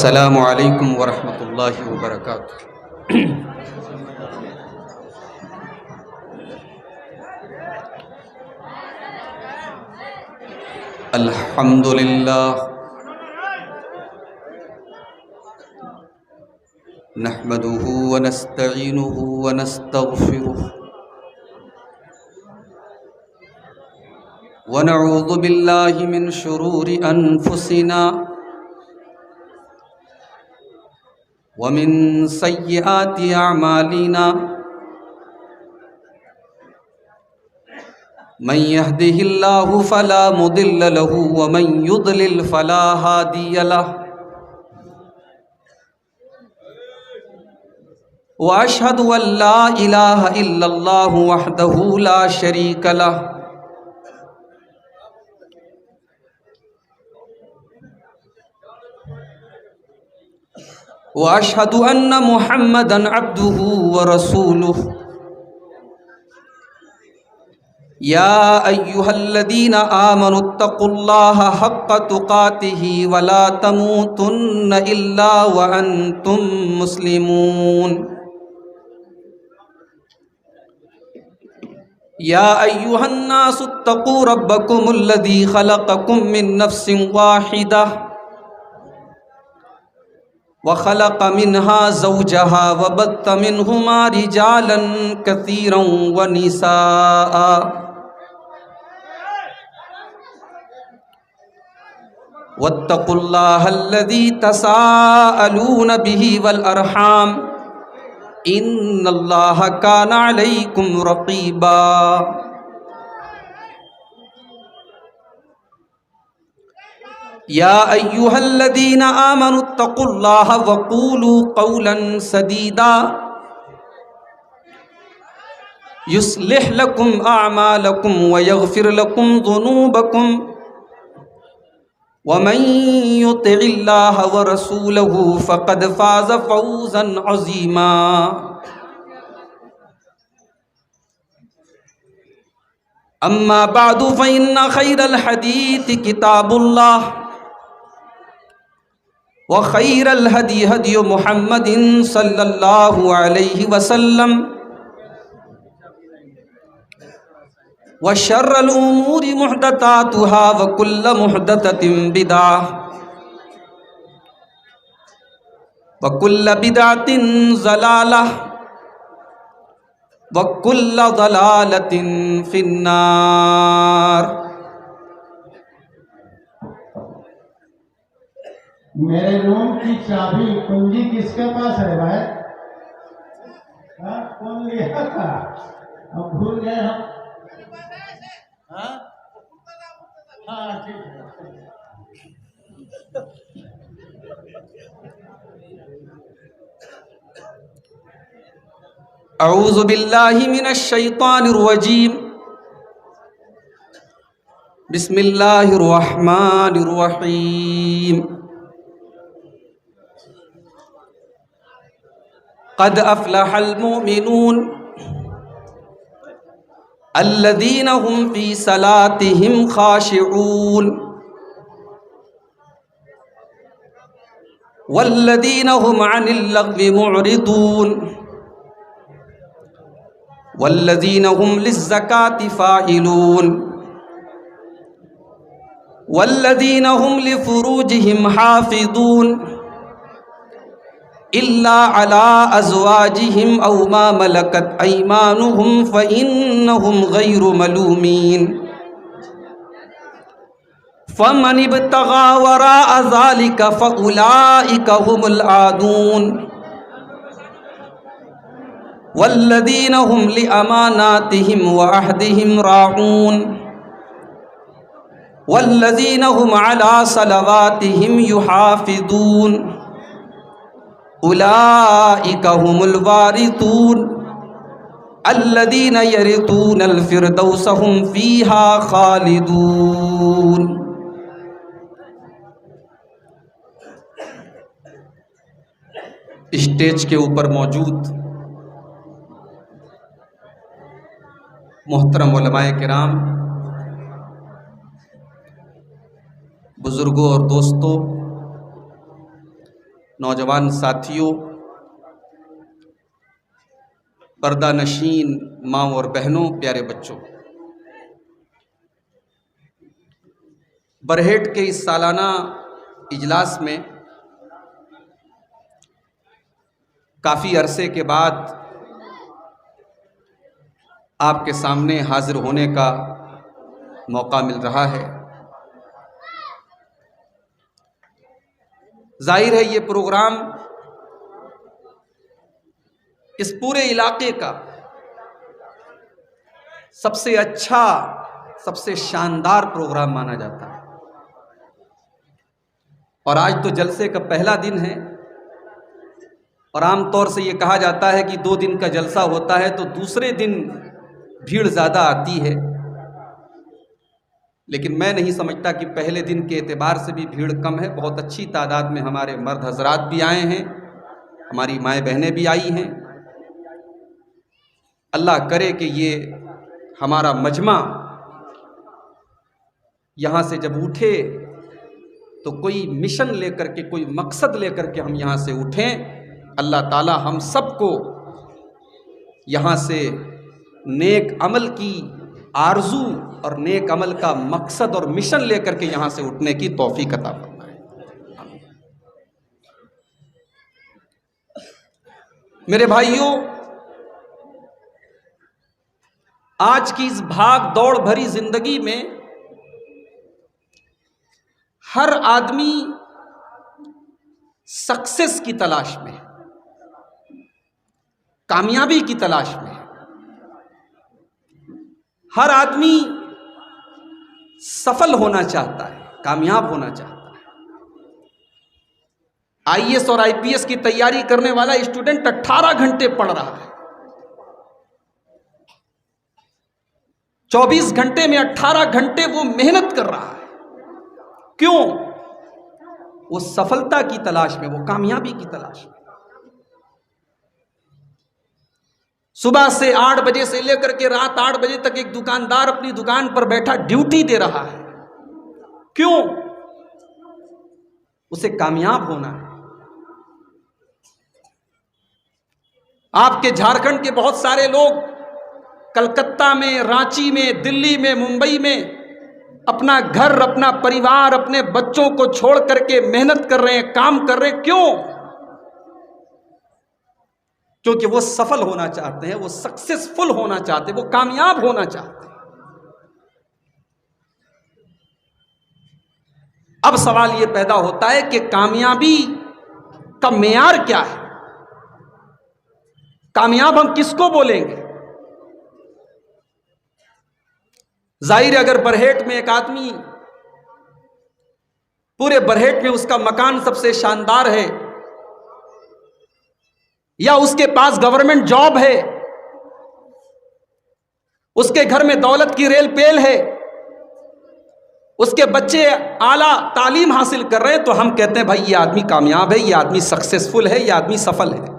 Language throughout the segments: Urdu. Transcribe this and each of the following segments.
السلام علیکم ورحمۃ اللہ وبرکاتہ۔ الحمد للہ نحمده ونستعینه ونستغفره ونعوذ باللہ من شرور انفسنا ومن سیئات اعمالنا، من يهده الله فلا مضل له ومن يضلل فلا هادي له، واشهد ان لا اله الا الله وحده لا شريك له، واشهد ان محمدا عبده ورسوله، يا ايها الذين آمنوا اتقوا الله حق تقاته ولا تموتن الا وانتم مسلمون، يا ايها الناس اتقوا ربكم الذي خلقكم من نفس واحدة وخلق منها زوجها وبث منهما رجالا كثيرا ونساء، واتقوا الله الذي تساءلون به والأرحام إن الله كان عليكم رقيبا، يا أيها الذين آمنوا اتقوا الله وقولوا قولا سديدا يصلح لكم أعمالكم ويغفر لكم ذنوبكم، ومن يطع الله ورسوله فقد فاز فوزا عظيما۔ أما بعد فإن خير الحديث كتاب الله، وخير الهدي هدي محمد صلى الله عليه وسلم، وشر الأمور محدثاتها وكل محدثة بدعة وكل بدعة ضلالة وكل ضلالة في النار۔ میرے روم کی چابی کنجی کس کے پاس ہے بھائی؟ کون لیا تھا؟ ہم بھول گئے ہم۔ ہاں ٹھیک ہے۔ اعوذ باللہ من الشیطان الرجیم، بسم اللہ الرحمن الرحیم۔ قد افلح المؤمنون الذين هم في صلاتهم خاشعون والذين هم عن اللغو معرضون والذين هم للزكاة فاعلون والذين هم لفروجهم حافظون إلا على أزواجهم أو ما ملكت أيمانهم فإنهم غير ملومين، فمن ابتغى وراء ذلك فأولئك هم العادون، والذين هم لأماناتهم وعهدهم راعون والذين هم على صلواتهم يحافظون، أولئك هم الوارثون الذين يرثون الفردوس هم فيها خالدون۔ اسٹیج کے اوپر موجود محترم علماء کرام، بزرگوں اور دوستوں، نوجوان ساتھیوں، پردہ نشین ماں اور بہنوں، پیارے بچوں، برہیٹ کے اس سالانہ اجلاس میں کافی عرصے کے بعد آپ کے سامنے حاضر ہونے کا موقع مل رہا ہے۔ ظاہر ہے یہ پروگرام اس پورے علاقے کا سب سے اچھا، سب سے شاندار پروگرام مانا جاتا ہے، اور آج تو جلسے کا پہلا دن ہے، اور عام طور سے یہ کہا جاتا ہے کہ 2 دن کا جلسہ ہوتا ہے تو دوسرے دن بھیڑ زیادہ آتی ہے، لیکن میں نہیں سمجھتا کہ پہلے دن کے اعتبار سے بھی بھیڑ کم ہے۔ بہت اچھی تعداد میں ہمارے مرد حضرات بھی آئے ہیں، ہماری مائیں بہنیں بھی آئی ہیں۔ اللہ کرے کہ یہ ہمارا مجمع یہاں سے جب اٹھے تو کوئی مشن لے کر کے، کوئی مقصد لے کر کے ہم یہاں سے اٹھیں۔ اللہ تعالی ہم سب کو یہاں سے نیک عمل کی آرزو اور نیک عمل کا مقصد اور مشن لے کر کے یہاں سے اٹھنے کی توفیق عطا فرمائے۔ میرے بھائیوں، آج کی اس بھاگ دوڑ بھری زندگی میں ہر آدمی سکسیس کی تلاش میں ہے، کامیابی کی تلاش میں ہے۔ ہر آدمی سفل ہونا چاہتا ہے، کامیاب ہونا چاہتا ہے۔ IAS اور IPS کی تیاری کرنے والا اسٹوڈنٹ 18 گھنٹے پڑھ رہا ہے، 24 گھنٹے میں 18 گھنٹے وہ محنت کر رہا ہے۔ کیوں؟ وہ سفلتا کی تلاش میں، وہ کامیابی کی تلاش میں۔ صبح سے 8 بجے سے لے کر کے رات 8 بجے تک ایک دکاندار اپنی دکان پر بیٹھا ڈیوٹی دے رہا ہے۔ کیوں؟ اسے کامیاب ہونا ہے۔ آپ کے جھارکھنڈ کے بہت سارے لوگ کلکتہ میں، رانچی میں، دلی میں، ممبئی میں اپنا گھر، اپنا پریوار، اپنے بچوں کو چھوڑ کر کے محنت کر رہے ہیں، کام کر رہے ہیں۔ کیوں؟ کیونکہ وہ سفل ہونا چاہتے ہیں، وہ سکسیسفل ہونا چاہتے ہیں، وہ کامیاب ہونا چاہتے ہیں۔ اب سوال یہ پیدا ہوتا ہے کہ کامیابی کا معیار کیا ہے؟ کامیاب ہم کس کو بولیں گے؟ ظاہر ہے اگر برہیٹ میں ایک آدمی، پورے برہیٹ میں اس کا مکان سب سے شاندار ہے، یا اس کے پاس گورنمنٹ جاب ہے، اس کے گھر میں دولت کی ریل پیل ہے، اس کے بچے اعلیٰ تعلیم حاصل کر رہے ہیں، تو ہم کہتے ہیں بھائی یہ آدمی کامیاب ہے، یہ آدمی سکسیسفل ہے، یہ آدمی سفل ہے۔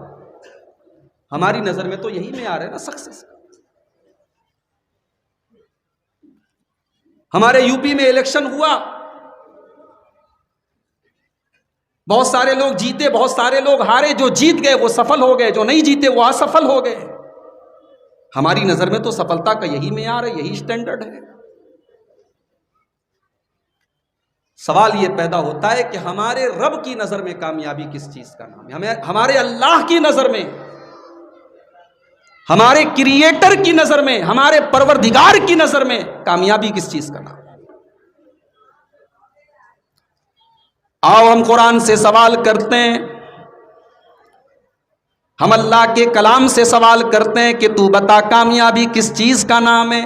ہماری نظر میں تو یہی معیار ہے نا، سکسیس۔ ہمارے یوپی میں الیکشن ہوا، بہت سارے لوگ جیتے، بہت سارے لوگ ہارے۔ جو جیت گئے وہ سفل ہو گئے، جو نہیں جیتے وہ اسفل ہو گئے۔ ہماری نظر میں تو سفلتا کا یہی معیار ہے، یہی اسٹینڈرڈ ہے۔ سوال یہ پیدا ہوتا ہے کہ ہمارے رب کی نظر میں کامیابی کس چیز کا نام ہے؟ ہمارے اللہ کی نظر میں، ہمارے کریٹر کی نظر میں، ہمارے پروردگار کی نظر میں کامیابی کس چیز کا نام ہے؟ آؤ ہم قرآن سے سوال کرتے ہیں، ہم اللہ کے کلام سے سوال کرتے ہیں کہ تو بتا کامیابی کس چیز کا نام ہے؟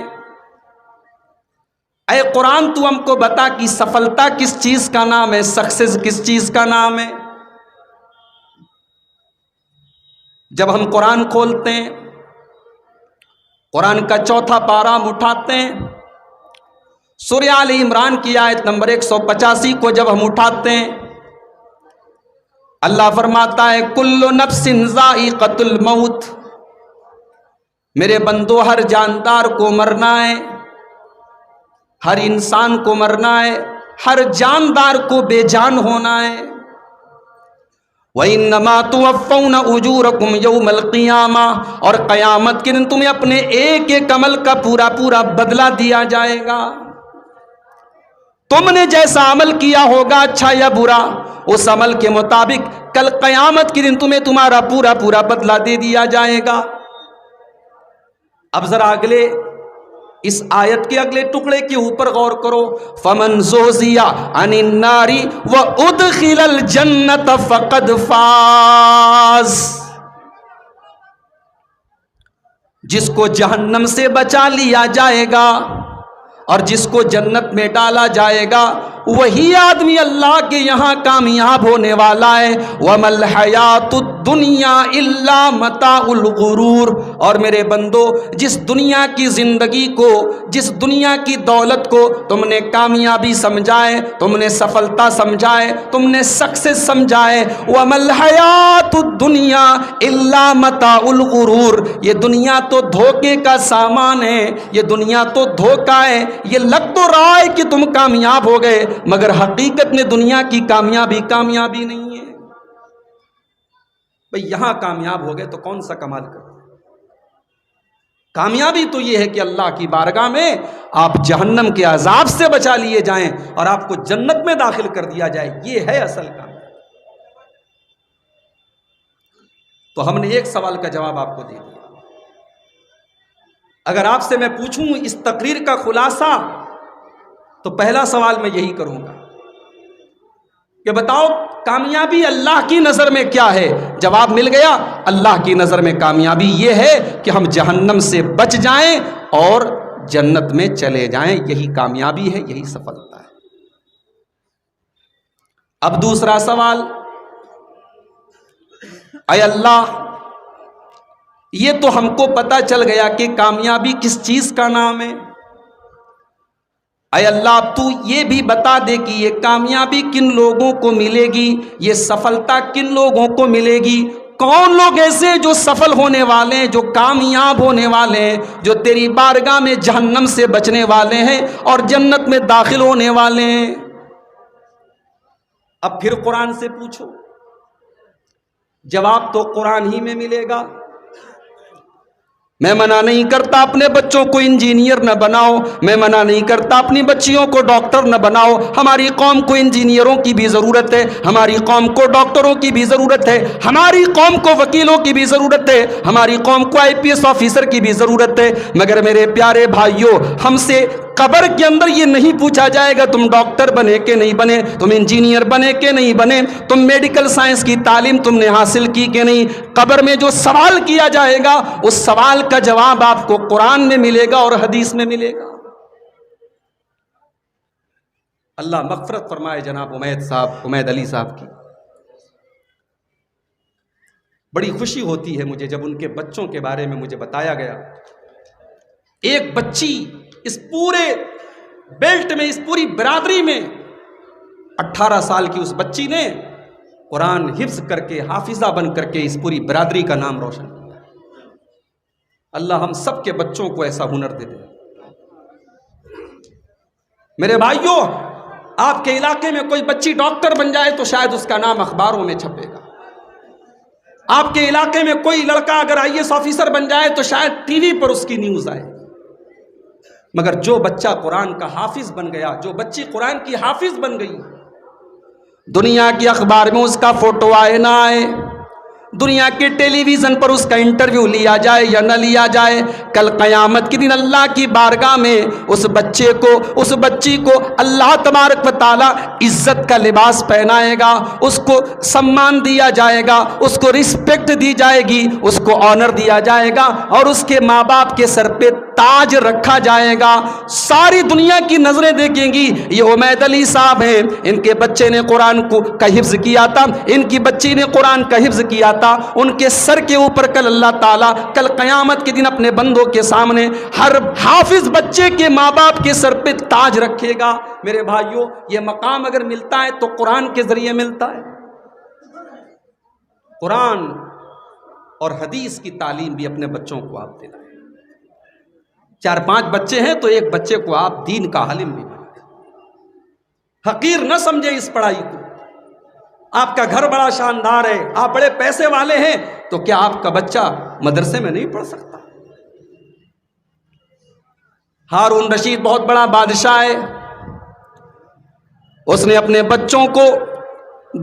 اے قرآن تو ہم کو بتا کہ سفلتا کس چیز کا نام ہے، سکسیس کس چیز کا نام ہے؟ جب ہم قرآن کھولتے ہیں، قرآن کا 4 پارہ ہم اٹھاتے ہیں، سورہ آل عمران کی آیت نمبر 185 کو جب ہم اٹھاتے ہیں، اللہ فرماتا ہے کل نفس ذائقۃ الموت، میرے بندو ہر جاندار کو مرنا ہے، ہر انسان کو مرنا ہے، ہر جاندار کو بے جان ہونا ہے۔ وَإِنَّمَا تُوَفَّوْنَ أُجُورَكُمْ يَوْمَ الْقِيَامَةِ، اور قیامت کے دن تمہیں اپنے ایک ایک عمل کا پورا پورا بدلہ دیا جائے گا. تم نے جیسا عمل کیا ہوگا اچھا یا برا، اس عمل کے مطابق کل قیامت کے دن تمہیں تمہارا پورا پورا بدلہ دے دیا جائے گا. اب ذرا اگلے اس آیت کے اگلے ٹکڑے کے اوپر غور کرو. فَمَنْ زُحْزِحَ عَنِ النَّارِ وَأُدْخِلَ الْجَنَّةَ فَقَدْ فَازَ، جس کو جہنم سے بچا لیا جائے گا اور جس کو جنت میں ڈالا جائے گا وہی آدمی اللہ کے یہاں کامیاب ہونے والا ہے. وَمَا الْحَيَاةُ الدُّنْيَا إِلَّا مَتَاعُ الْغُرُورِ، اور میرے بندو جس دنیا کی زندگی کو، جس دنیا کی دولت کو تم نے کامیابی سمجھائے، تم نے سفلتا سمجھائے، تم نے سکسیس سمجھائے، وَمَا الْحَيَاةُ الدُّنْيَا إِلَّا مَتَاعُ الْغُرُورِ، یہ دنیا تو دھوکے کا سامان ہے، یہ دنیا تو دھوکا ہے. یہ لگ تو رہا ہے کہ تم کامیاب ہو گئے مگر حقیقت میں دنیا کی کامیابی نہیں ہے. بھئی یہاں کامیاب ہو گئے تو کون سا کمال کرتے؟ کامیابی تو یہ ہے کہ اللہ کی بارگاہ میں آپ جہنم کے عذاب سے بچا لیے جائیں اور آپ کو جنت میں داخل کر دیا جائے، یہ ہے اصل کامیابی. تو ہم نے ایک سوال کا جواب آپ کو دے دیا. اگر آپ سے میں پوچھوں اس تقریر کا خلاصہ، تو پہلا سوال میں یہی کروں گا کہ بتاؤ کامیابی اللہ کی نظر میں کیا ہے؟ جواب مل گیا، اللہ کی نظر میں کامیابی یہ ہے کہ ہم جہنم سے بچ جائیں اور جنت میں چلے جائیں، یہی کامیابی ہے، یہی سفلتا ہے. اب دوسرا سوال، اے اللہ یہ تو ہم کو پتہ چل گیا کہ کامیابی کس چیز کا نام ہے. اے اللہ اب تو یہ بھی بتا دے کہ یہ کامیابی کن لوگوں کو ملے گی، یہ سفلتا کن لوگوں کو ملے گی. کون لوگ ایسے جو سفل ہونے والے ہیں، جو کامیاب ہونے والے ہیں، جو تیری بارگاہ میں جہنم سے بچنے والے ہیں اور جنت میں داخل ہونے والے ہیں. اب پھر قرآن سے پوچھو، جواب تو قرآن ہی میں ملے گا. میں منع نہیں کرتا اپنے بچوں کو انجینئر نہ بناؤ، میں منع نہیں کرتا اپنی بچیوں کو ڈاکٹر نہ بناؤ. ہماری قوم کو انجینئروں کی بھی ضرورت ہے، ہماری قوم کو ڈاکٹروں کی بھی ضرورت ہے، ہماری قوم کو وکیلوں کی بھی ضرورت ہے، ہماری قوم کو IPS آفیسر کی بھی ضرورت ہے. مگر میرے پیارے بھائیوں، ہم سے قبر کے اندر یہ نہیں پوچھا جائے گا تم ڈاکٹر بنے کہ نہیں بنے، تم انجینئر بنے کہ نہیں بنے، تم میڈیکل سائنس کی تعلیم تم نے حاصل کی کہ نہیں. قبر میں جو سوال کیا جائے گا اس سوال کا جواب آپ کو قرآن میں ملے گا اور حدیث میں ملے گا. اللہ مغفرت فرمائے جناب عمید علی صاحب کی. بڑی خوشی ہوتی ہے مجھے جب ان کے بچوں کے بارے میں مجھے بتایا گیا. ایک بچی اس پورے بیلٹ میں، اس پوری برادری میں 18 سال کی اس بچی نے قرآن حفظ کر کے، حافظہ بن کر کے اس پوری برادری کا نام روشن کیا. اللہ ہم سب کے بچوں کو ایسا ہنر دے دے. میرے بھائیوں، آپ کے علاقے میں کوئی بچی ڈاکٹر بن جائے تو شاید اس کا نام اخباروں میں چھپے گا. آپ کے علاقے میں کوئی لڑکا اگر IAS آفیسر بن جائے تو شاید ٹی وی پر اس کی نیوز آئے. مگر جو بچہ قرآن کا حافظ بن گیا، جو بچی قرآن کی حافظ بن گئی، دنیا کے اخبار میں اس کا فوٹو آئے نہ آئے، دنیا کے ٹیلی ویژن پر اس کا انٹرویو لیا جائے یا نہ لیا جائے، کل قیامت کے دن اللہ کی بارگاہ میں اس بچے کو، اس بچی کو اللہ تبارک و تعالی عزت کا لباس پہنائے گا، اس کو سمان دیا جائے گا، اس کو رسپیکٹ دی جائے گی، اس کو آنر دیا جائے گا اور اس کے ماں باپ کے سر پہ تاج رکھا جائے گا. ساری دنیا کی نظریں دیکھیں گی یہ عمید علی صاحب ہیں، ان کے بچے نے قرآن کا حفظ کیا تھا، ان کی بچی نے قرآن کا حفظ کیا تھا. ان کے سر کے اوپر کل اللہ تعالیٰ کل قیامت کے دن اپنے بندوں کے سامنے ہر حافظ بچے کے ماں باپ کے سر پہ تاج رکھے گا. میرے بھائیوں، یہ مقام اگر ملتا ہے تو قرآن کے ذریعے ملتا ہے. قرآن اور حدیث کی تعلیم بھی اپنے بچوں کو آپ دلائیں. 4-5 بچے ہیں تو ایک بچے کو آپ دین کا عالم بھی بنائیں. حقیر نہ سمجھے اس پڑھائی کو. آپ کا گھر بڑا شاندار ہے، آپ بڑے پیسے والے ہیں، تو کیا آپ کا بچہ مدرسے میں نہیں پڑھ سکتا؟ ہارون رشید بہت بڑا بادشاہ ہے، اس نے اپنے بچوں کو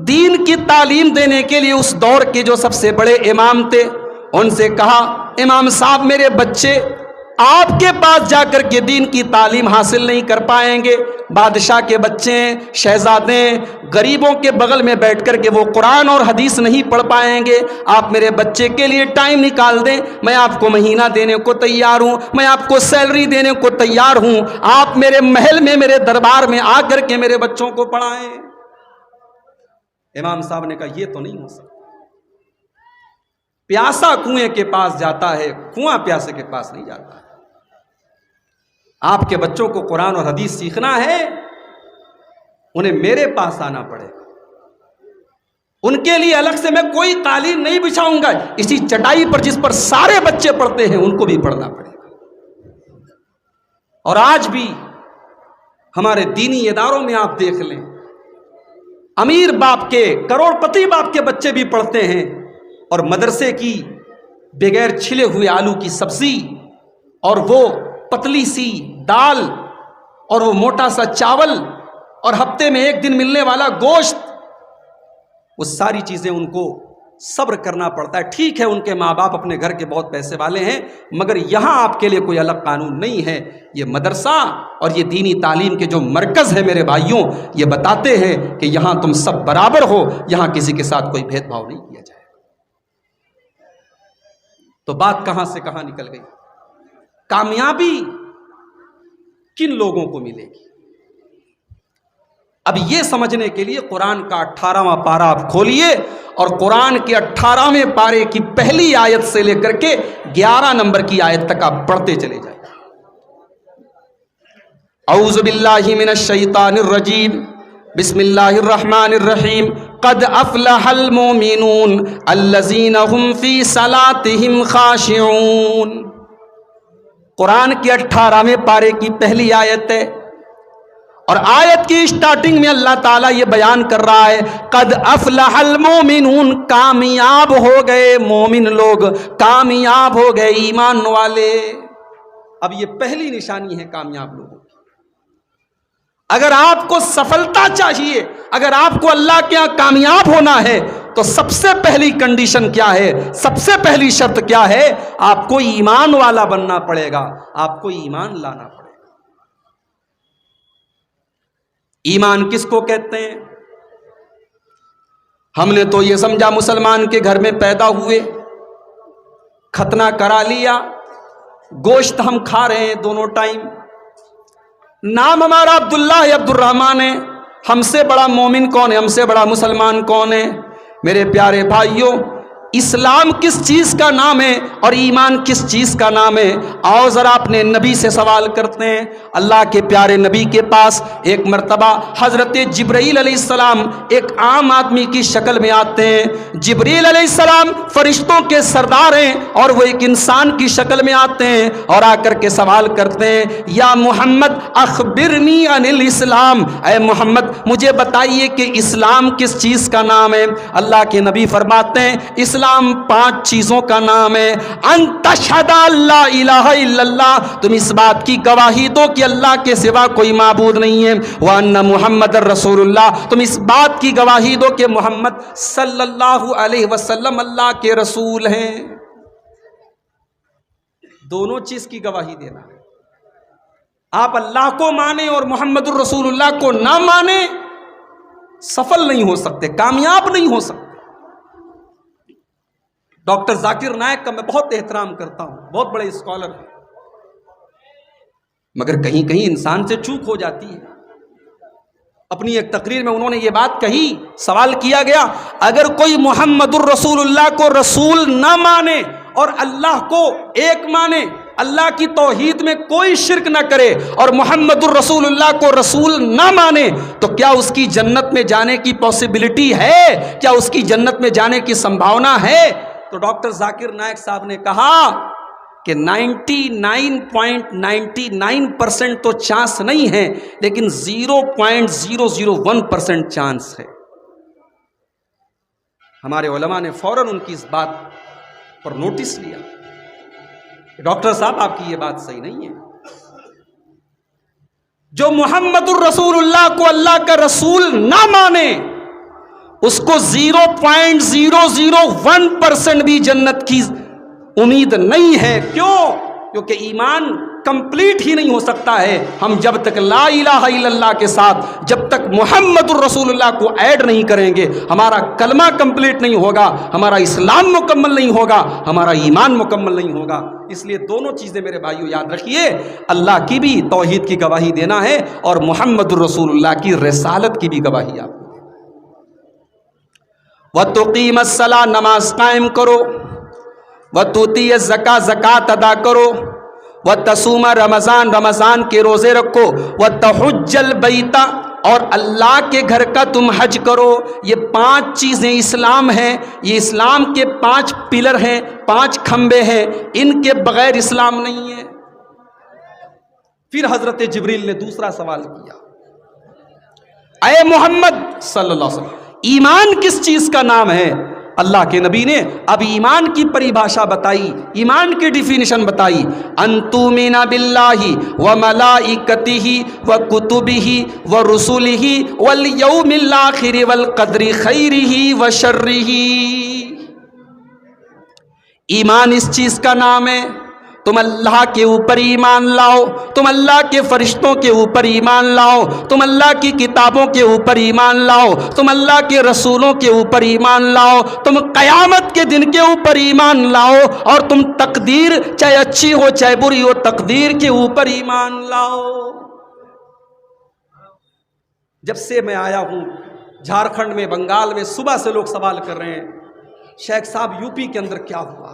دین کی تعلیم دینے کے لیے اس دور کے جو سب سے بڑے امام تھے ان سے کہا، امام صاحب میرے بچے آپ کے پاس جا کر کے دین کی تعلیم حاصل نہیں کر پائیں گے، بادشاہ کے بچے ہیں، شہزادے ہیں، غریبوں کے بغل میں بیٹھ کر کے وہ قرآن اور حدیث نہیں پڑھ پائیں گے، آپ میرے بچے کے لیے ٹائم نکال دیں، میں آپ کو مہینہ دینے کو تیار ہوں، میں آپ کو سیلری دینے کو تیار ہوں، آپ میرے محل میں میرے دربار میں آ کر کے میرے بچوں کو پڑھائیں۔ امام صاحب نے کہا یہ تو نہیں ہو سکتا، پیاسا کنویں کے پاس جاتا ہے، کنواں پیاسے کے پاس نہیں جاتا ہے۔ آپ کے بچوں کو قرآن اور حدیث سیکھنا ہے، انہیں میرے پاس آنا پڑے گا، ان کے لیے الگ سے میں کوئی قالین نہیں بچھاؤں گا، اسی چٹائی پر جس پر سارے بچے پڑھتے ہیں ان کو بھی پڑھنا پڑے گا۔ اور آج بھی ہمارے دینی اداروں میں آپ دیکھ لیں، امیر باپ کے، کروڑ پتی باپ کے بچے بھی پڑھتے ہیں، اور مدرسے کی بغیر چھلے ہوئے آلو کی سبزی اور وہ پتلی سی دال اور وہ موٹا سا چاول اور ہفتے میں ایک دن ملنے والا گوشت، وہ ساری چیزیں ان کو صبر کرنا پڑتا ہے۔ ٹھیک ہے ان کے ماں باپ اپنے گھر کے بہت پیسے والے ہیں، مگر یہاں آپ کے لیے کوئی الگ قانون نہیں ہے۔ یہ مدرسہ اور یہ دینی تعلیم کے جو مرکز ہے میرے بھائیوں، یہ بتاتے ہیں کہ یہاں تم سب برابر ہو، یہاں کسی کے ساتھ کوئی بھید بھاؤ نہیں کیا جائے۔ تو بات کہاں سے کہاں نکل گئی؟ کامیابی کن لوگوں کو ملے گی؟ اب یہ سمجھنے کے لیے قرآن کا 18واں پارہ آپ کھولیے اور قرآن کے 18ویں پارے کی پہلی آیت سے لے کر کے 11 نمبر کی آیت تک آپ پڑھتے چلے جائیں۔ اعوذ باللہ من الشیطان الرجیم، بسم اللہ الرحمن الرحیم، قد افلح المؤمنون الذین هم فی صلاتهم خاشعون۔ قرآن کے 18ویں پارے کی پہلی آیت ہے، اور آیت کی سٹارٹنگ میں اللہ تعالیٰ یہ بیان کر رہا ہے قد افلح المؤمنون، کامیاب ہو گئے مومن لوگ، کامیاب ہو گئے ایمان والے۔ اب یہ پہلی نشانی ہے کامیاب لوگوں کی۔ اگر آپ کو سفلتا چاہیے، اگر آپ کو اللہ کے ہاں کامیاب ہونا ہے تو سب سے پہلی کنڈیشن کیا ہے، سب سے پہلی شرط کیا ہے؟ آپ کو ایمان والا بننا پڑے گا، آپ کو ایمان لانا پڑے گا۔ ایمان کس کو کہتے ہیں؟ ہم نے تو یہ سمجھا مسلمان کے گھر میں پیدا ہوئے، ختنہ کرا لیا، گوشت ہم کھا رہے ہیں دونوں ٹائم، نام ہمارا عبداللہ ہے، عبد الرحمن ہے، ہم سے بڑا مومن کون ہے، ہم سے بڑا مسلمان کون ہے؟ میرے پیارے بھائیوں، اسلام کس چیز کا نام ہے اور ایمان کس چیز کا نام ہے؟ آؤ ذرا اپنے نبی سے سوال کرتے ہیں۔ اللہ کے پیارے نبی کے پاس ایک مرتبہ حضرت جبرائیل علیہ السلام ایک عام آدمی کی شکل میں آتے ہیں۔ جبرائیل علیہ السلام فرشتوں کے سردار ہیں اور وہ ایک انسان کی شکل میں آتے ہیں اور آ کر کے سوال کرتے ہیں، یا محمد اخبرنی عن الاسلام، اے محمد مجھے بتائیے کہ اسلام کس چیز کا نام ہے؟ اللہ کے نبی فرماتے ہیں اسلام 5 چیزوں کا نام ہے۔ ان تشہد لا الہ الا اللہ، تم اس بات کی گواہی دو کہ اللہ کے سوا کوئی معبود نہیں ہے، وان محمد رسول اللہ، تم اس بات کی گواہی دو کہ محمد صلی اللہ علیہ وسلم اللہ کے رسول ہیں۔ دونوں چیز کی گواہی دینا ہے۔ آپ اللہ کو مانیں اور محمد الرسول اللہ کو نہ مانیں، سفل نہیں ہو سکتے، کامیاب نہیں ہو سکتے۔ ڈاکٹر ذاکر نائک کا میں بہت احترام کرتا ہوں، بہت بڑے اسکالر ہیں، مگر کہیں کہیں انسان سے چوک ہو جاتی ہے۔ اپنی ایک تقریر میں انہوں نے یہ بات کہی، سوال کیا گیا اگر کوئی محمد الرسول اللہ کو رسول نہ مانے اور اللہ کو ایک مانے، اللہ کی توحید میں کوئی شرک نہ کرے اور محمد الرسول اللہ کو رسول نہ مانے، تو کیا اس کی جنت میں جانے کی پاسبلٹی ہے؟ کیا اس کی جنت میں جانے کی سمبھاونا ہے؟ تو ڈاکٹر ذاکر نائک صاحب نے کہا کہ 99.99% تو چانس نہیں ہے، لیکن 0.001% چانس ہے۔ ہمارے علماء نے فوراً ان کی اس بات پر نوٹس لیا، ڈاکٹر صاحب آپ کی یہ بات صحیح نہیں ہے، جو محمد الرسول اللہ کو اللہ کا رسول نہ مانے اس کو 0.001% بھی جنت کی امید نہیں ہے۔ کیوں؟ کیونکہ ایمان کمپلیٹ ہی نہیں ہو سکتا ہے ہم جب تک لا الہ الا اللہ کے ساتھ، جب تک محمد الرسول اللہ کو ایڈ نہیں کریں گے، ہمارا کلمہ کمپلیٹ نہیں ہوگا، ہمارا اسلام مکمل نہیں ہوگا، ہمارا ایمان مکمل نہیں ہوگا۔ اس لیے دونوں چیزیں میرے بھائیو یاد رکھیے، اللہ کی بھی توحید کی گواہی دینا ہے اور محمد الرسول اللہ کی رسالت کی بھی گواہی آپ کو۔ وَتُقِيمَ الصَّلَاةَ، نماز قائم کرو، وَتُؤْتِيَ الزَّكَاةَ، زکوٰۃ ادا کرو، وَتَصُومَ رمضان، رمضان کے روزے رکھو، وَتَحُجَّ الْبَيْتَ، اور اللہ کے گھر کا تم حج کرو۔ یہ 5 چیزیں اسلام ہیں، یہ اسلام کے 5 پلر ہیں، 5 کھمبے ہیں، ان کے بغیر اسلام نہیں ہے۔ پھر حضرت جبریل نے دوسرا سوال کیا، اے محمد صلی اللہ علیہ وسلم، ایمان کس چیز کا نام ہے؟ اللہ کے نبی نے اب ایمان کی پریبھاشا بتائی، ایمان کی ڈیفینیشن بتائی، ان تؤمن باللہ وملائکتہ وکتبہ ورسلہ والیوم الآخر والقدر خیرہ وشرہ۔ ایمان اس چیز کا نام ہے، تم اللہ کے اوپر ایمان لاؤ، تم اللہ کے فرشتوں کے اوپر ایمان لاؤ، تم اللہ کی کتابوں کے اوپر ایمان لاؤ، تم اللہ کے رسولوں کے اوپر ایمان لاؤ، تم قیامت کے دن کے اوپر ایمان لاؤ، اور تم تقدیر چاہے اچھی ہو چاہے بری ہو تقدیر کے اوپر ایمان لاؤ۔ جب سے میں آیا ہوں جھارکھنڈ میں، بنگال میں، صبح سے لوگ سوال کر رہے ہیں شیخ صاحب یو پی کے اندر کیا ہوا؟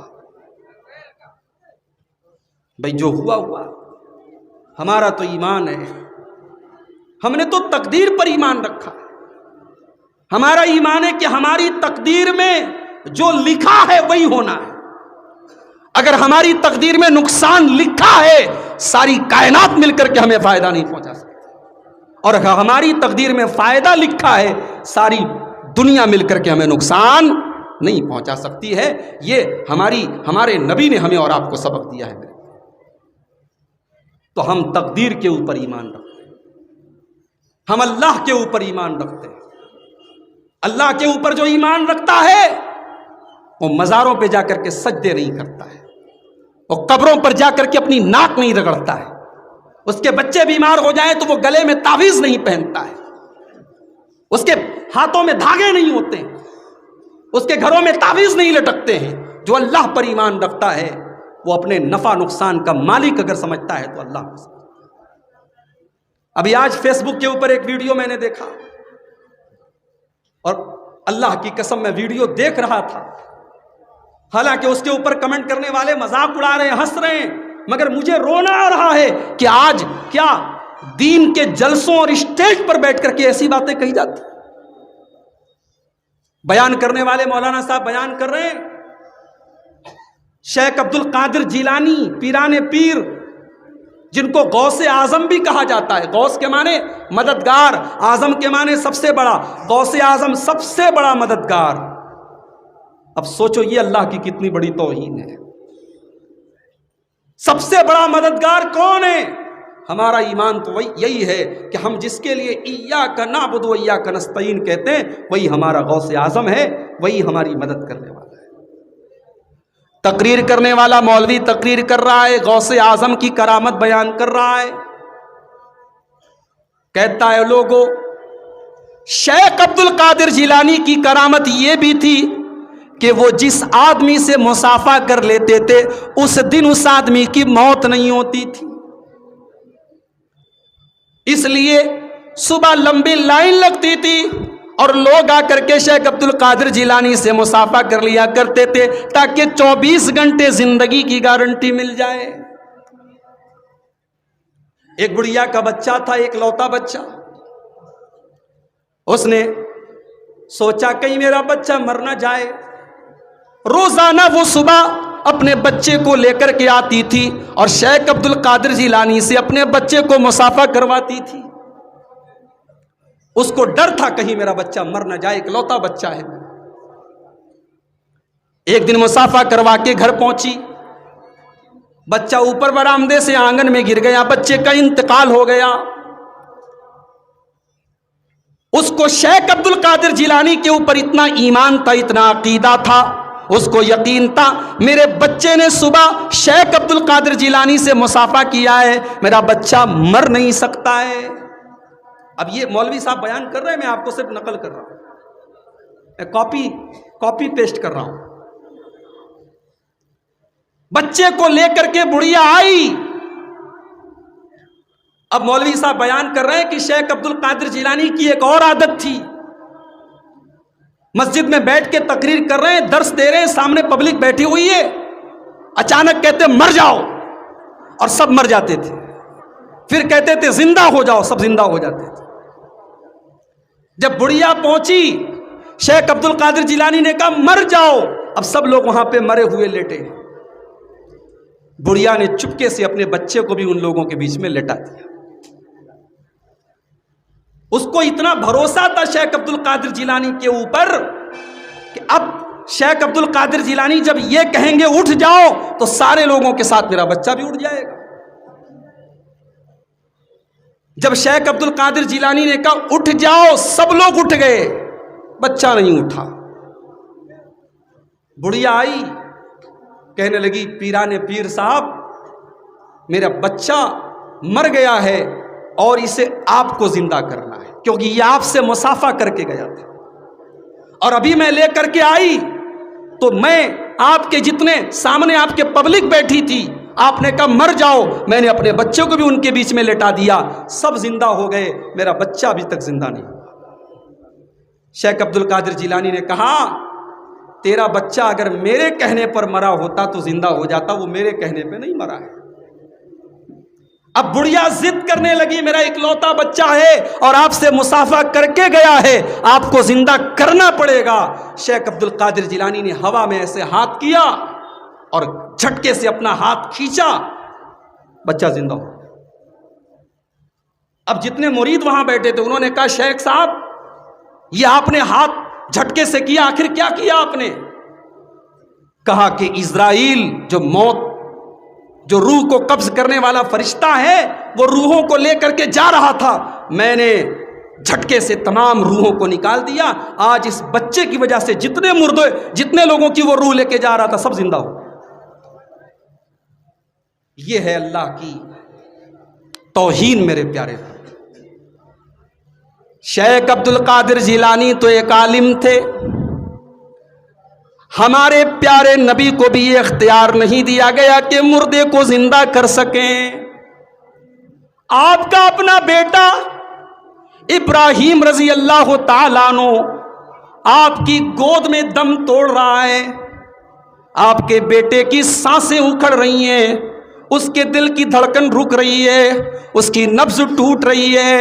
بھئی جو ہوا ہوا، ہمارا تو ایمان ہے، ہم نے تو تقدیر پر ایمان رکھا، ہمارا ایمان ہے کہ ہماری تقدیر میں جو لکھا ہے وہی ہونا ہے۔ اگر ہماری تقدیر میں نقصان لکھا ہے ساری کائنات مل کر کے ہمیں فائدہ نہیں پہنچا سکتی، اور اگر ہماری تقدیر میں فائدہ لکھا ہے ساری دنیا مل کر کے ہمیں نقصان نہیں پہنچا سکتی ہے۔ یہ ہمارے نبی نے ہمیں اور آپ کو سبق دیا ہے۔ تو ہم تقدیر کے اوپر ایمان رکھتے ہیں، ہم اللہ کے اوپر ایمان رکھتے ہیں۔ اللہ کے اوپر جو ایمان رکھتا ہے وہ مزاروں پہ جا کر کے سجدے نہیں کرتا ہے، وہ قبروں پر جا کر کے اپنی ناک نہیں رگڑتا ہے، اس کے بچے بیمار ہو جائیں تو وہ گلے میں تعویذ نہیں پہنتا ہے، اس کے ہاتھوں میں دھاگے نہیں ہوتے ہیں، اس کے گھروں میں تعویذ نہیں لٹکتے ہیں۔ جو اللہ پر ایمان رکھتا ہے وہ اپنے نفع نقصان کا مالک اگر سمجھتا ہے تو اللہ کو سمجھتا ہے۔ ابھی آج فیس بک کے اوپر ایک ویڈیو میں نے دیکھا، اور اللہ کی قسم میں ویڈیو دیکھ رہا تھا، حالانکہ اس کے اوپر کمنٹ کرنے والے مذاق اڑا رہے ہیں، ہنس رہے ہیں، مگر مجھے رونا آ رہا ہے کہ آج کیا دین کے جلسوں اور اسٹیج پر بیٹھ کر کے ایسی باتیں کہی جاتی۔ بیان کرنے والے مولانا صاحب بیان کر رہے ہیں شیخ عبد القادر جیلانی، پیران پیر، جن کو غوث اعظم بھی کہا جاتا ہے۔ غوث کے معنی مددگار، اعظم کے معنی سب سے بڑا، غوث اعظم سب سے بڑا مددگار۔ اب سوچو یہ اللہ کی کتنی بڑی توہین ہے۔ سب سے بڑا مددگار کون ہے؟ ہمارا ایمان تو یہی ہے کہ ہم جس کے لیے ایاک نعبد و ایاک نستعین کہتے ہیں وہی ہمارا غوث اعظم ہے، وہی ہماری مدد کرنے والا ہے۔ تقریر کرنے والا مولوی تقریر کر رہا ہے، غوث اعظم کی کرامت بیان کر رہا ہے، کہتا ہے لوگوں شیخ عبد القادر جیلانی کی کرامت یہ بھی تھی کہ وہ جس آدمی سے مصافحہ کر لیتے تھے اس دن اس آدمی کی موت نہیں ہوتی تھی، اس لیے صبح لمبی لائن لگتی تھی اور لوگ آ کر کے شیخ عبد القادر جیلانی سے مصافحہ کر لیا کرتے تھے تاکہ 24 گھنٹے زندگی کی گارنٹی مل جائے۔ ایک بڑھیا کا بچہ تھا، ایک لوتا بچہ، اس نے سوچا کہیں میرا بچہ مر نہ جائے۔ روزانہ وہ صبح اپنے بچے کو لے کر کے آتی تھی اور شیخ عبد القادر جیلانی سے اپنے بچے کو مصافحہ کرواتی تھی۔ اس کو ڈر تھا کہیں میرا بچہ مر نہ جائے، اکلوتا بچہ ہے۔ ایک دن مسافہ کروا کے گھر پہنچی، بچہ اوپر برآمدے سے آنگن میں گر گیا، بچے کا انتقال ہو گیا۔ اس کو شیخ عبد القادر جیلانی کے اوپر اتنا ایمان تھا، اتنا عقیدہ تھا، اس کو یقین تھا میرے بچے نے صبح شیخ عبد القادر جیلانی سے مصافحہ کیا ہے، میرا بچہ مر نہیں سکتا ہے۔ اب یہ مولوی صاحب بیان کر رہے ہیں، میں آپ کو صرف نقل کر رہا ہوں، میں کاپی پیسٹ کر رہا ہوں۔ بچے کو لے کر کے بڑھیا آئی۔ اب مولوی صاحب بیان کر رہے ہیں کہ شیخ عبد القادر جیلانی کی ایک اور عادت تھی، مسجد میں بیٹھ کے تقریر کر رہے ہیں، درس دے رہے ہیں، سامنے پبلک بیٹھی ہوئی ہے، اچانک کہتے مر جاؤ اور سب مر جاتے تھے، پھر کہتے تھے زندہ ہو جاؤ، سب زندہ ہو جاتے تھے۔ جب بڑھیا پہنچی، شیخ عبد القادر جیلانی نے کہا مر جاؤ، اب سب لوگ وہاں پہ مرے ہوئے لیٹے ہیں۔ بڑھیا نے چپکے سے اپنے بچے کو بھی ان لوگوں کے بیچ میں لٹا دیا۔ اس کو اتنا بھروسہ تھا شیخ عبد القادر جیلانی کے اوپر کہ اب شیخ عبد القادر جیلانی جب یہ کہیں گے اٹھ جاؤ تو سارے لوگوں کے ساتھ میرا بچہ بھی اٹھ جائے گا۔ جب شیخ عبد القادر جیلانی نے کہا اٹھ جاؤ، سب لوگ اٹھ گئے، بچہ نہیں اٹھا۔ بڑھیا آئی، کہنے لگی پیران پیر صاحب، میرا بچہ مر گیا ہے اور اسے آپ کو زندہ کرنا ہے، کیونکہ یہ آپ سے مصافحہ کر کے گیا تھا، اور ابھی میں لے کر کے آئی تو میں آپ کے جتنے سامنے آپ کے پبلک بیٹھی تھی، آپ نے کہا مر جاؤ، میں نے اپنے بچے کو بھی ان کے بیچ میں لٹا دیا، سب زندہ ہو گئے، میرا بچہ ابھی تک زندہ نہیں ہوا۔ شیخ عبد القادر جیلانی نے کہا تیرا بچہ اگر میرے کہنے پر مرا ہوتا تو زندہ ہو جاتا، وہ میرے کہنے پہ نہیں مرا ہے۔ اب بڑھیا ضد کرنے لگی میرا اکلوتا بچہ ہے اور آپ سے مصافحہ کر کے گیا ہے، آپ کو زندہ کرنا پڑے گا۔ شیخ عبد القادر جیلانی نے ہوا میں ایسے ہاتھ کیا اور جھٹکے سے اپنا ہاتھ کھینچا، بچہ زندہ ہو۔ اب جتنے مرید وہاں بیٹھے تھے انہوں نے کہا شیخ صاحب یہ آپ نے ہاتھ جھٹکے سے کیا، آخر کیا کیا آپ نے؟ کہا کہ اسرائیل جو روح کو قبض کرنے والا فرشتہ ہے، وہ روحوں کو لے کر کے جا رہا تھا، میں نے جھٹکے سے تمام روحوں کو نکال دیا، آج اس بچے کی وجہ سے جتنے لوگوں کی وہ روح لے کے جا رہا تھا سب زندہ ہو۔ یہ ہے اللہ کی توہین میرے پیارے۔ شیخ عبد القادر جیلانی تو ایک عالم تھے، ہمارے پیارے نبی کو بھی یہ اختیار نہیں دیا گیا کہ مردے کو زندہ کر سکیں۔ آپ کا اپنا بیٹا ابراہیم رضی اللہ تعالیٰ عنہ آپ کی گود میں دم توڑ رہا ہے، آپ کے بیٹے کی سانسیں اکھڑ رہی ہیں، اس کے دل کی دھڑکن رک رہی ہے، اس کی نبض ٹوٹ رہی ہے۔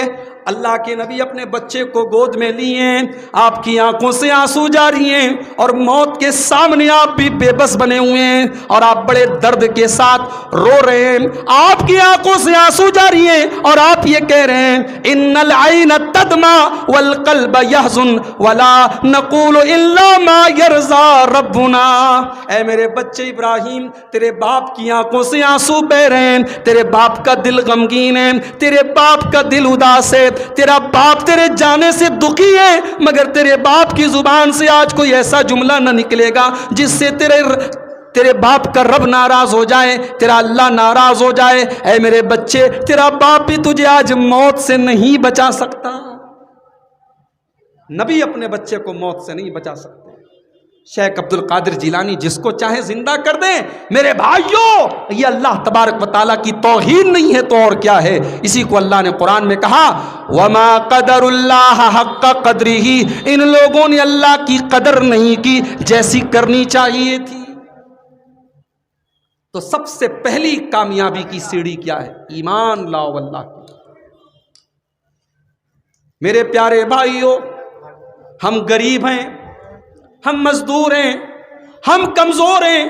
اللہ کے نبی اپنے بچے کو گود میں لیے، آپ کی آنکھوں سے آنسو جاری ہیں اور موت کے سامنے آپ بھی بے بس بنے ہوئے ہیں اور آپ بڑے درد کے ساتھ رو رہے ہیں، آپ کی آنکھوں سے آنسو جاری ہیں اور آپ یہ کہہ رہے ہیں ان العین تدمع والقلب يحزن ولا نقول الا ما يرضى ربنا۔ اے میرے بچے ابراہیم، تیرے باپ کی آنکھوں سے آنسو بہ رہے ہیں، تیرے باپ کا دل غمگین ہے، تیرے باپ کا دل اداس ہے، تیرا باپ تیرے جانے سے دکھی ہے، مگر تیرے باپ کی زبان سے آج کوئی ایسا جملہ نہ نکلے گا جس سے تیرے باپ کا رب ناراض ہو جائے، تیرا اللہ ناراض ہو جائے۔ اے میرے بچے، تیرا باپ بھی تجھے آج موت سے نہیں بچا سکتا۔ نبی اپنے بچے کو موت سے نہیں بچا سکتے۔ شیخ عبد القادر جیلانی جس کو چاہے زندہ کر دیں۔ میرے بھائیوں، یہ اللہ تبارک و تعالیٰ کی توہین نہیں ہے تو اور کیا ہے؟ اسی کو اللہ نے قرآن میں کہا وما قدر اللہ حق قدرہ، ان لوگوں نے اللہ کی قدر نہیں کی جیسی کرنی چاہیے تھی۔ تو سب سے پہلی کامیابی کی سیڑھی کیا ہے؟ ایمان لاؤ اللہ کی۔ میرے پیارے بھائیوں، ہم غریب ہیں، ہم مزدور ہیں، ہم کمزور ہیں،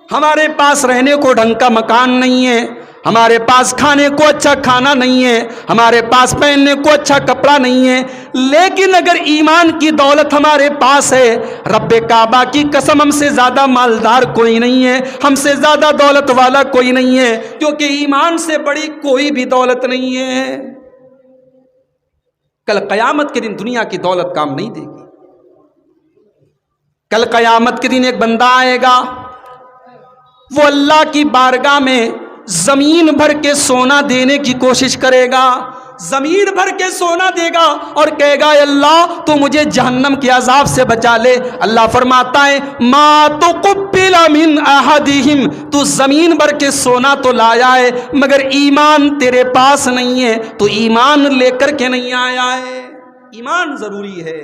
ہمارے پاس رہنے کو ڈھنگ کا مکان نہیں ہے، ہمارے پاس کھانے کو اچھا کھانا نہیں ہے، ہمارے پاس پہننے کو اچھا کپڑا نہیں ہے، لیکن اگر ایمان کی دولت ہمارے پاس ہے، رب کعبہ کی قسم ہم سے زیادہ مالدار کوئی نہیں ہے، ہم سے زیادہ دولت والا کوئی نہیں ہے، کیونکہ ایمان سے بڑی کوئی بھی دولت نہیں ہے۔ کل قیامت کے دن دنیا کی دولت کام نہیں دے گی۔ کل قیامت کے دن ایک بندہ آئے گا، وہ اللہ کی بارگاہ میں زمین بھر کے سونا دینے کی کوشش کرے گا، زمین بھر کے سونا دے گا اور کہے گا اے اللہ تو مجھے جہنم کے عذاب سے بچا لے۔ اللہ فرماتا ہے ما تقبل من احدہم، تو زمین بھر کے سونا تو لایا ہے مگر ایمان تیرے پاس نہیں ہے، تو ایمان لے کر کے نہیں آیا ہے۔ ایمان ضروری ہے،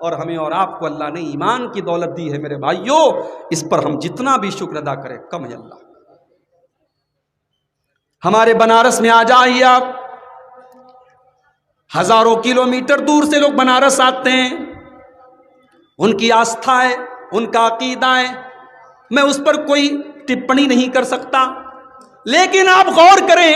اور ہمیں اور آپ کو اللہ نے ایمان کی دولت دی ہے میرے بھائیوں، اس پر ہم جتنا بھی شکر ادا کریں کم ہے۔ اللہ ہمارے بنارس میں آ جائیے آپ، ہزاروں کلومیٹر دور سے لوگ بنارس آتے ہیں، ان کی آستھا ہے، ان کا عقیدہ ہے، میں اس پر کوئی ٹپڑی نہیں کر سکتا، لیکن آپ غور کریں،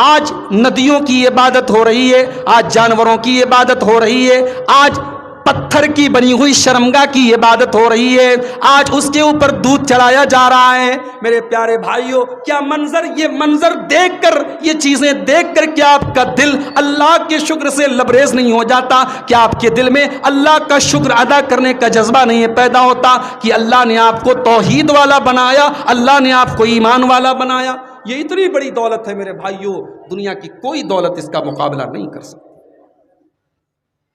آج ندیوں کی عبادت ہو رہی ہے، آج جانوروں کی عبادت ہو رہی ہے، آج پتھر کی بنی ہوئی شرمگاہ کی عبادت ہو رہی ہے، آج اس کے اوپر دودھ چڑھایا جا رہا ہے۔ میرے پیارے بھائیوں، کیا منظر، یہ منظر دیکھ کر، یہ چیزیں دیکھ کر کیا آپ کا دل اللہ کے شکر سے لبریز نہیں ہو جاتا؟ کیا آپ کے دل میں اللہ کا شکر ادا کرنے کا جذبہ نہیں پیدا ہوتا کہ اللہ نے آپ کو توحید والا بنایا، اللہ نے آپ کو ایمان والا بنایا؟ یہ اتنی بڑی دولت ہے میرے بھائیوں، دنیا کی کوئی دولت اس کا مقابلہ نہیں کر سکتی۔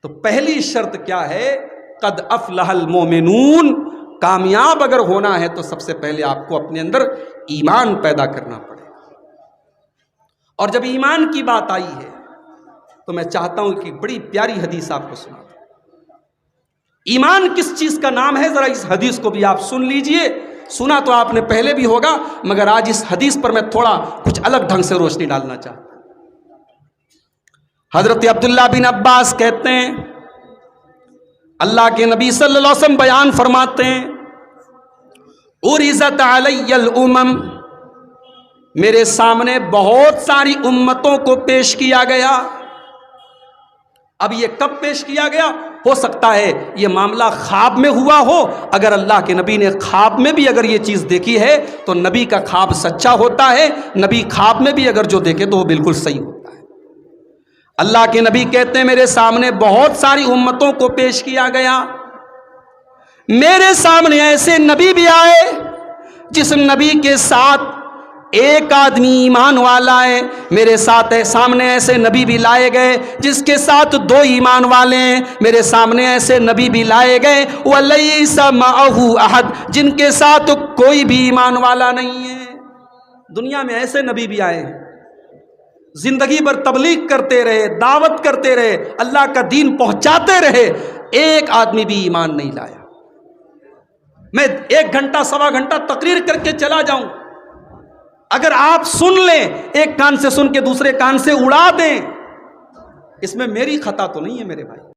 تو پہلی شرط کیا ہے؟ قد افلح المومنون، کامیاب اگر ہونا ہے تو سب سے پہلے آپ کو اپنے اندر ایمان پیدا کرنا پڑے گا۔ اور جب ایمان کی بات آئی ہے تو میں چاہتا ہوں کہ بڑی پیاری حدیث آپ کو سنا دوں۔ ایمان کس چیز کا نام ہے، ذرا اس حدیث کو بھی آپ سن لیجئے، سنا تو آپ نے پہلے بھی ہوگا مگر آج اس حدیث پر میں تھوڑا کچھ الگ ڈھنگ سے روشنی ڈالنا چاہتا ہوں۔ حضرت عبداللہ بن عباس کہتے ہیں اللہ کے نبی صلی اللہ علیہ وسلم بیان فرماتے ہیں عرضت علی الامم، میرے سامنے بہت ساری امتوں کو پیش کیا گیا۔ اب یہ کب پیش کیا گیا؟ ہو سکتا ہے یہ معاملہ خواب میں ہوا ہو، اگر اللہ کے نبی نے خواب میں بھی اگر یہ چیز دیکھی ہے تو نبی کا خواب سچا ہوتا ہے، نبی خواب میں بھی اگر جو دیکھے تو وہ بالکل صحیح ہوتا ہے۔ اللہ کے نبی کہتے ہیں میرے سامنے بہت ساری امتوں کو پیش کیا گیا، میرے سامنے ایسے نبی بھی آئے جس نبی کے ساتھ ایک آدمی ایمان والا ہے، میرے ساتھ سامنے ایسے نبی بھی لائے گئے جس کے ساتھ 2 ایمان والے ہیں، میرے سامنے ایسے نبی بھی لائے گئے وَلَيْسَ مَعَهُ أَحَدٌ، جن کے ساتھ کوئی بھی ایمان والا نہیں ہے۔ دنیا میں ایسے نبی بھی آئے ہیں، زندگی بھر تبلیغ کرتے رہے، دعوت کرتے رہے، اللہ کا دین پہنچاتے رہے، ایک آدمی بھی ایمان نہیں لایا۔ میں 1 گھنٹہ 1.25 گھنٹہ تقریر کر کے چلا جاؤں، اگر آپ سن لیں، ایک کان سے سن کے دوسرے کان سے اڑا دیں، اس میں میری خطا تو نہیں ہے میرے بھائی۔